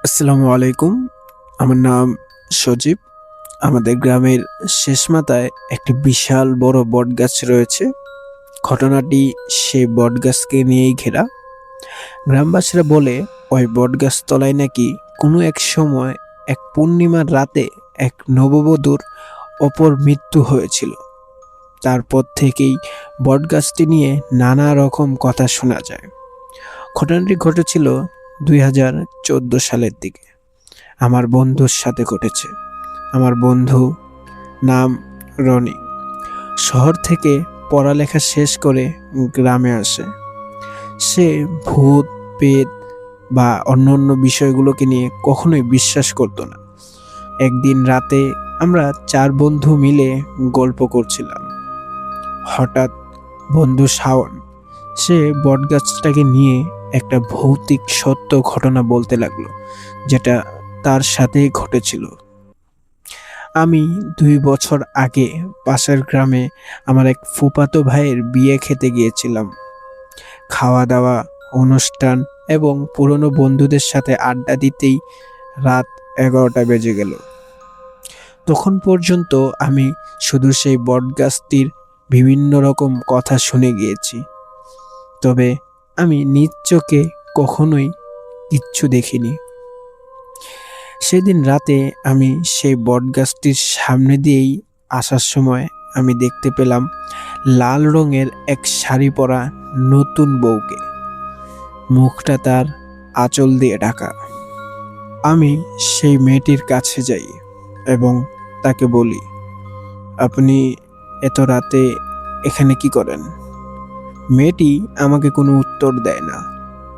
আসসালামু আলাইকুম। আমার নাম সজীব। আমাদের গ্রামের শেষ মাথায় একটি বিশাল বড় বটগাছ রয়েছে। ঘটনাটি সেই বটগাছকে নিয়েই ঘেরা। গ্রামবাসীরা বলে ওই বটগাছ তলায় নাকি কোনো এক সময় এক পূর্ণিমার রাতে এক নববধূর অপর মৃত্যু হয়েছিল। তারপর থেকেই বটগাছটি নিয়ে নানা রকম কথা শোনা যায়। ঘটনাটি ঘটেছিল 2014 সালের দিকে। আমার বন্ধুর সাথে ঘটেছে। আমার বন্ধু নাম রনি। শহর থেকে পড়ালেখা শেষ করে গ্রামে আসে। সে ভূত, পেত বা অন্যান্য বিষয়গুলোকে নিয়ে কখনোই বিশ্বাস করতো না। একদিন রাতে আমরা 4 বন্ধু মিলে গল্প করছিলাম। হঠাৎ বন্ধু শাওন সে বটগাছটাকে নিয়ে একটা ভৌতিক সত্য ঘটনা বলতে লাগলো, যেটা তার সাথেই ঘটেছিল। আমি 2 বছর আগে পাশের গ্রামে আমার এক ফুফাতো ভাইয়ের বিয়ে খেতে গিয়েছিলাম। খাওয়া দাওয়া, অনুষ্ঠান এবং পুরনো বন্ধুদের সাথে আড্ডা দিতেই রাত 11টা বেজে গেল। তখন পর্যন্ত আমি শুধু সেই বটগাছটির বিভিন্ন রকম কথা শুনে গিয়েছি, তবে আমি নিজ চোখে কখনোই কিচ্ছু দেখিনি। সেদিন রাতে আমি সেই বটগাছটির সামনে দিয়েই আসার সময় আমি দেখতে পেলাম লাল রঙের এক শাড়ি পরা নতুন বউকে। মুখটা তার আঁচল দিয়ে ঢাকা। আমি সেই মেয়েটির কাছে যাই এবং তাকে বলি, আপনি এত রাতে এখানে কি করেন? মেয়েটি আমাকে কোনো উত্তর দেয় না।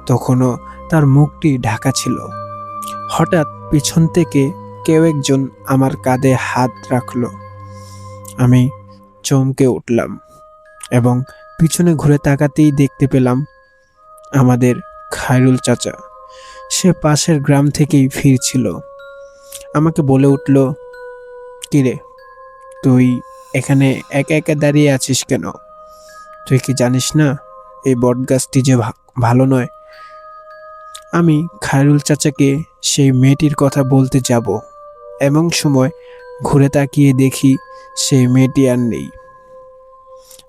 তখনও তার মুখটি ঢাকা ছিল। হঠাৎ পিছন থেকে কেউ একজন আমার কাঁধে হাত রাখল। আমি চমকে উঠলাম এবং পিছনে ঘুরে তাকাতেই দেখতে পেলাম আমাদের খায়রুল চাচা। সে পাশের গ্রাম থেকেই ফিরছিল। আমাকে বলে উঠল, কিরে, তুই এখানে একা একা দাঁড়িয়ে আছিস কেন? তুই কি জানিস না এই বটগাছটি যে ভালো নয়? আমি খায়রুল চাচাকে সেই মেয়েটির কথা বলতে যাব, এমন সময় ঘুরে তাকিয়ে দেখি সেই মেয়েটি আর নেই।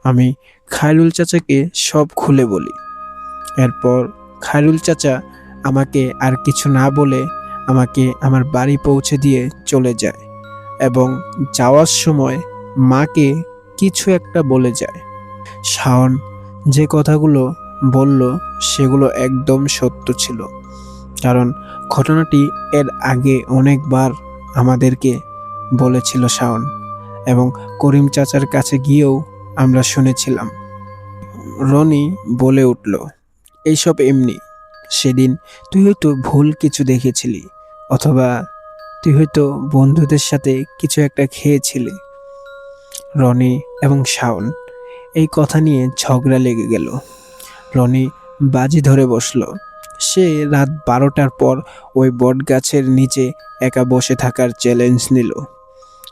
আমি খায়রুল চাচাকে সব খুলে বলি। এরপর খায়রুল চাচা আমাকে আর কিছু না বলে আমাকে আমার বাড়ি পৌঁছে দিয়ে চলে যায় এবং যাওয়ার সময় মাকে কিছু একটা বলে যায়। শাওন যে কথাগুলো বলল সেগুলো একদম সত্য ছিল, কারণ ঘটনাটি এর আগে অনেকবার আমাদেরকে বলেছিল শাওন, এবং করিম চাচার কাছে গিয়েও আমরা শুনেছিলাম। রনি বলে উঠল, এইসব এমনি। সেদিন তুই হয়তো ভুল কিছু দেখেছিলি, অথবা তুই হয়তো বন্ধুদের সাথে কিছু একটা খেয়েছিলি। রনি এবং শাওন এই কথা নিয়ে ঝগড়া লেগে গেল। রনি বাজি ধরে বসলো। সে রাত 12টার পর ওই বটগাছের নিচে একা বসে থাকার চ্যালেঞ্জ নিল।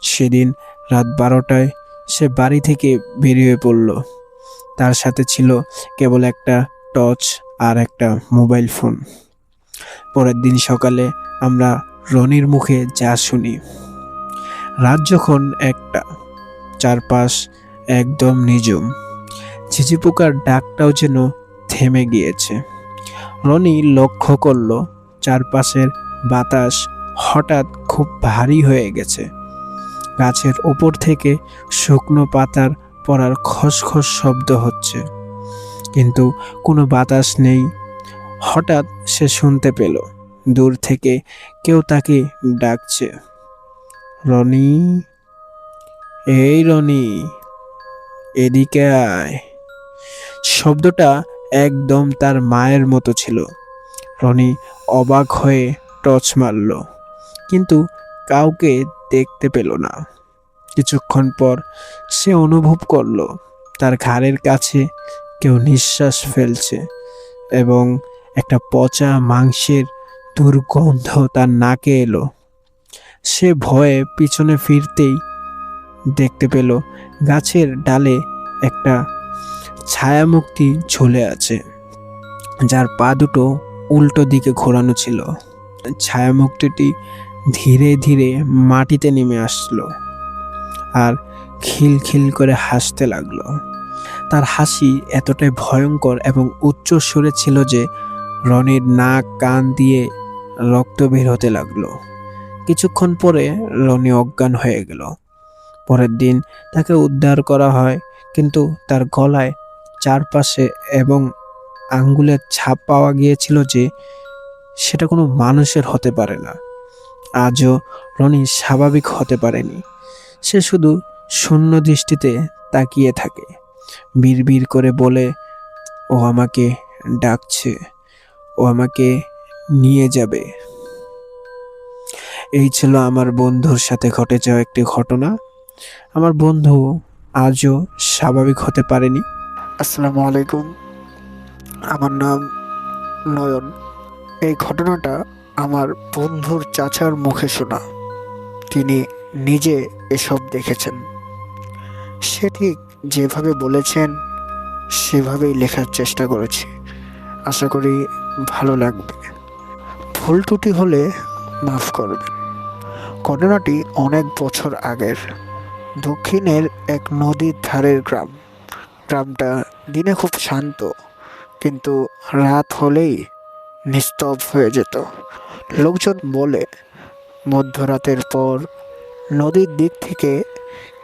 সেদিন রাত 12টায় সে বাড়ি থেকে বেরিয়ে পড়ল। তার সাথে ছিল কেবল একটা টর্চ আর একটা মোবাইল ফোন। পরের দিন সকালে আমরা রনির মুখে যা শুনি, রাত যখন 1টা, চারপাশ একদম নিঝুম। ঝিঝি পোকার ডাকটাও যেন থেমে গিয়েছে। রনি লক্ষ্য করল চারপাশের বাতাস হঠাৎ খুব ভারী হয়ে গেছে। গাছের ওপর থেকে শুকনো পাতার পড়ার খসখস শব্দ হচ্ছে, কিন্তু কোনো বাতাস নেই। হঠাৎ সে শুনতে পেল দূর থেকে কেউ তাকে ডাকছে, রনি, এই রনি, এদিকে আয়। শব্দটা একদম তার মায়ের মতো ছিল। রনি অবাক হয়ে টর্চ মারল, কিন্তু কাউকে দেখতে পেল না। কিছুক্ষণ পর সে অনুভব করলো তার ঘাড়ের কাছে কেউ নিঃশ্বাস ফেলছে এবং একটা পচা মাংসের দুর্গন্ধ তার নাকে এলো। সে ভয়ে পিছনে ফিরতেই দেখতে পেল গাছের ডালে একটা ছায়ামূর্তি ঝুলে আছে, যার পা দুটো উল্টো দিকে ঘোরানো ছিল। ছায়ামূর্তিটি ধীরে ধীরে মাটিতে নেমে আসলো আর খিলখিল করে হাসতে লাগলো। তার হাসি এতটাই ভয়ঙ্কর এবং উচ্চ সুরে ছিল যে রনির নাক কান দিয়ে রক্ত বের হতে লাগলো। কিছুক্ষণ পরে রনি অজ্ঞান হয়ে গেল। পরের দিন তাকে উদ্ধার করা হয়, কিন্তু তার গলায়, চারপাশে এবং আঙ্গুলের ছাপ পাওয়া গিয়েছিল যে সেটা কোনো মানুষের হতে পারে না। আজও রনি স্বাভাবিক হতে পারেনি। সে শুধু শূন্য দৃষ্টিতে তাকিয়ে থাকে, বিড়বিড় করে বলে, ও আমাকে ডাকছে, ও আমাকে নিয়ে যাবে। এই ছিল আমার বন্ধুর সাথে ঘটে যাওয়া একটি ঘটনা। আমার বন্ধু আজও স্বাভাবিক হতে পারেনি। আসসালামু আলাইকুম। আমার নাম নয়ন। এই ঘটনাটা আমার বন্ধুর চাচার মুখে শোনা। তিনি নিজে এসব দেখেছেন। সে ঠিক যেভাবে বলেছেন সেভাবেই লেখার চেষ্টা করেছি। আশা করি ভালো লাগবে। ভুল ত্রুটি হলে মাফ করবেন। ঘটনাটি অনেক বছর আগের, দক্ষিণের এক নদীর ধারের গ্রাম। গ্রামটা দিনে খুব শান্ত, কিন্তু রাত হলেই নিস্তব্ধ হয়ে যেত। লোকজন বলে মধ্যরাতের পর নদীর দিক থেকে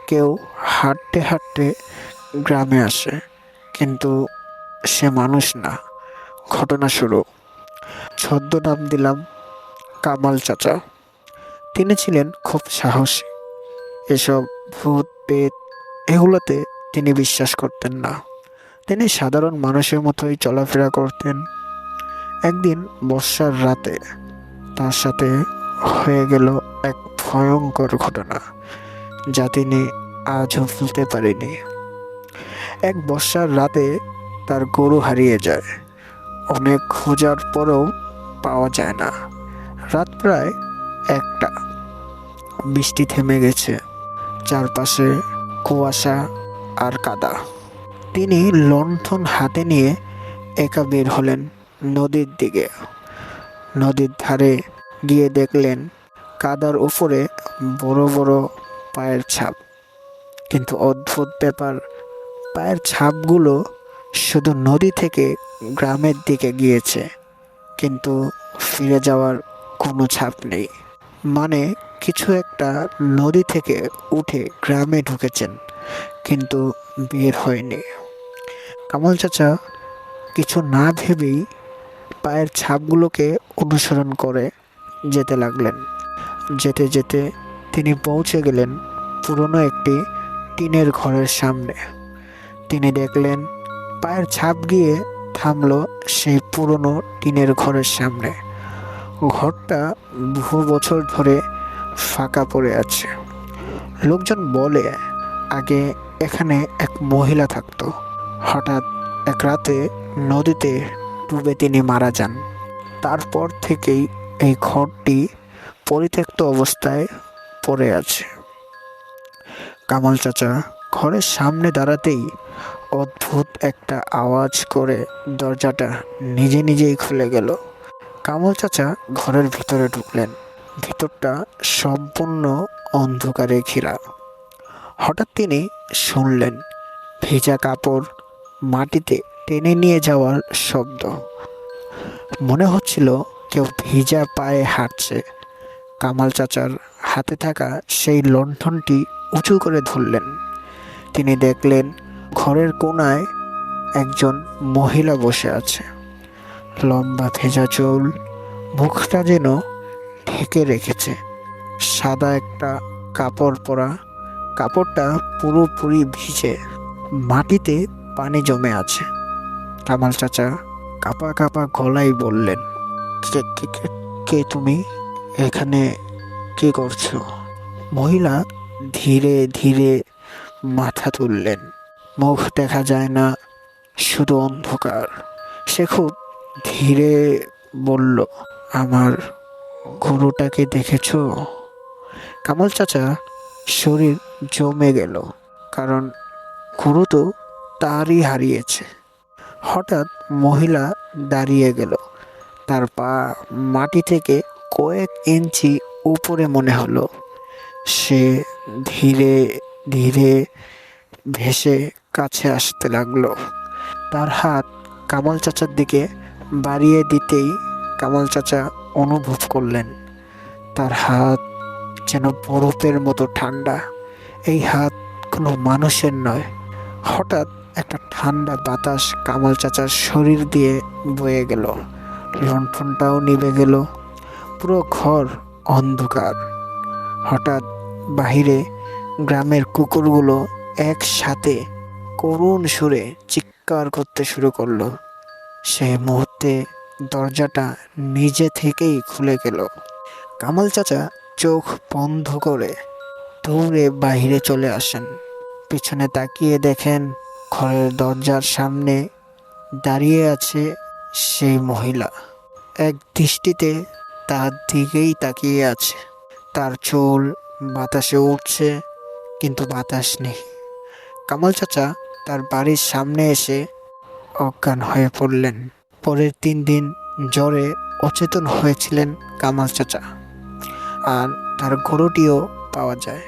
কেউ হাঁটতে হাঁটতে গ্রামে আসে, কিন্তু সে মানুষ না। ঘটনা শুরু। ছদ্মনাম দিলাম কামাল চাচা। তিনি ছিলেন খুব সাহসী। এসব ভূত পেত এগুলোতে তিনি বিশ্বাস করতেন না। তিনি সাধারণ মানুষের মতোই চলাফেরা করতেন। একদিন বর্ষার রাতে তার সাথে হয়ে গেল এক ভয়ঙ্কর ঘটনা, যা তিনি আজও ভুলতে পারেনি। এক বর্ষার রাতে তার গরু হারিয়ে যায়। অনেক খোঁজার পরেও পাওয়া যায় না। রাত প্রায় 1টা। বৃষ্টি থেমে গেছে। চারপাশে কুয়াশা আর কাদা। তিনি লণ্ঠন হাতে নিয়ে একা বের হলেন নদীর দিকে। নদীর ধারে গিয়ে দেখলেন কাদার উপরে বড় বড় পায়ের ছাপ। কিন্তু অদ্ভুত ব্যাপার, পায়ের ছাপগুলো শুধু নদী থেকে গ্রামের দিকে গিয়েছে, কিন্তু ফিরে যাওয়ার কোনো ছাপ নেই। মানে কিছু একটা নদী থেকে উঠে গ্রামে ঢুকেছেন, কিন্তু বের হয়নি। কামাল চাচা কিছু না ভেবেই পায়ের ছাপগুলোকে অনুসরণ করে যেতে লাগলেন। যেতে যেতে তিনি পৌঁছে গেলেন পুরনো একটি টিনের ঘরের সামনে। তিনি দেখলেন পায়ের ছাপ গিয়ে থামলো সেই পুরনো টিনের ঘরের সামনে। ঘরটা বহু বছর ধরে ফাঁকা পড়ে আছে। লোকজন বলে আগে এখানে এক মহিলা থাকতো। হঠাৎ এক রাতে নদীতে ডুবে তিনি মারা যান। তারপর থেকেই এই ঘরটি পরিত্যক্ত অবস্থায় পড়ে আছে। কামাল চাচা ঘরের সামনে দাঁড়াতেই অদ্ভুত একটা আওয়াজ করে দরজাটা নিজে নিজেই খুলে গেল। কামাল চাচা ঘরের ভিতরে ঢুকলেন। ভিতরটা সম্পূর্ণ অন্ধকারে ঘেরা। হঠাৎ তিনি শুনলেন ভেজা কাপড় মাটিতে টেনে নিয়ে যাওয়ার শব্দ। মনে হচ্ছিল কেউ ভেজা পায়ে হাঁটছে। কামাল চাচার হাতে থাকা সেই লণ্ঠনটি উঁচু করে ধরলেন। তিনি দেখলেন ঘরের কোণায় একজন মহিলা বসে আছে। লম্বা ভেজা চুল, মুখটা যেন ঢেকে রেখেছে। সাদা একটা কাপড় পরা, কাপড়টা পুরোপুরি ভিজে, মাটিতে পানি জমে আছে। কামাল চাচা কাঁপা কাঁপা গলায় বললেন, কে কে কে কে তুমি? এখানে কি করছো? মহিলা ধীরে ধীরে মাথা তুললেন। মুখ দেখা যায় না, শুধু অন্ধকার। সে খুব ধীরে বলল, আমার গরুটাকে দেখেছো? কামাল চাচা শরীর জমে গেল, কারণ গরু তো তারই হারিয়েছে। হঠাৎ মহিলা দাঁড়িয়ে গেল। তার পা মাটি থেকে কয়েক ইঞ্চি উপরে মনে হলো। সে ধীরে ধীরে ভেসে কাছে আসতে লাগলো। তার হাত কামাল চাচার দিকে বাড়িয়ে দিতেই কামাল চাচা অনুভব করলেন তার হাত যেন বরফের মতো ঠান্ডা। এই হাত কোনো মানুষের নয়। হঠাৎ একটা ঠান্ডা বাতাস কামাল চাচার শরীর দিয়ে বয়ে গেল। লণ্ঠনটাও নিভে গেল। পুরো ঘর অন্ধকার। হঠাৎ বাহিরে গ্রামের কুকুরগুলো একসাথে করুণ সুরে চিৎকার করতে শুরু করলো। সেই মুহূর্তে দরজাটা নিজে থেকেই খুলে গেল। কামাল চাচা চোখ বন্ধ করে দৌড়ে বাইরে চলে আসেন। পিছনে তাকিয়ে দেখেন ঘরের দরজার সামনে দাঁড়িয়ে আছে সেই মহিলা। এক দৃষ্টিতে তার দিকেই তাকিয়ে আছে। তার চুল বাতাসে উঠছে, কিন্তু বাতাস নেই। কামাল চাচা তার বাড়ির সামনে এসে অজ্ঞান হয়ে পড়লেন। পরের 3 দিন জ্বরে অচেতন হয়েছিলেন কামাল চাচা। আর তার গরুটিও পাওয়া যায়।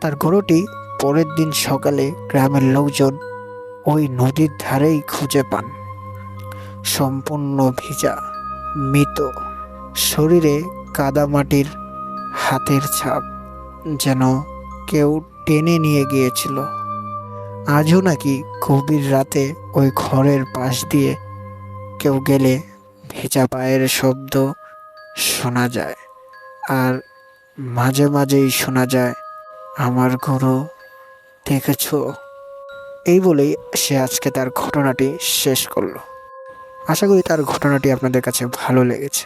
তার গরুটি পরের দিন সকালে গ্রামের লোকজন ওই নদীর ধারেই খুঁজে পান। সম্পূর্ণ ভিজা, মৃত, শরীরে কাদামাটির হাতের ছাপ, যেন কেউ টেনে নিয়ে গিয়েছিল। আজও নাকি গভীর রাতে ওই ঘরের পাশ দিয়ে কেউ গেলে ভেজা পায়ের শব্দ শোনা যায়। আর মাঝে মাঝেই শোনা যায়, আমার গরু দেখেছো? এই বলেই সে আজকে তার ঘটনাটি শেষ করলো। আশা করি তার ঘটনাটি আপনাদের কাছে ভালো লেগেছে।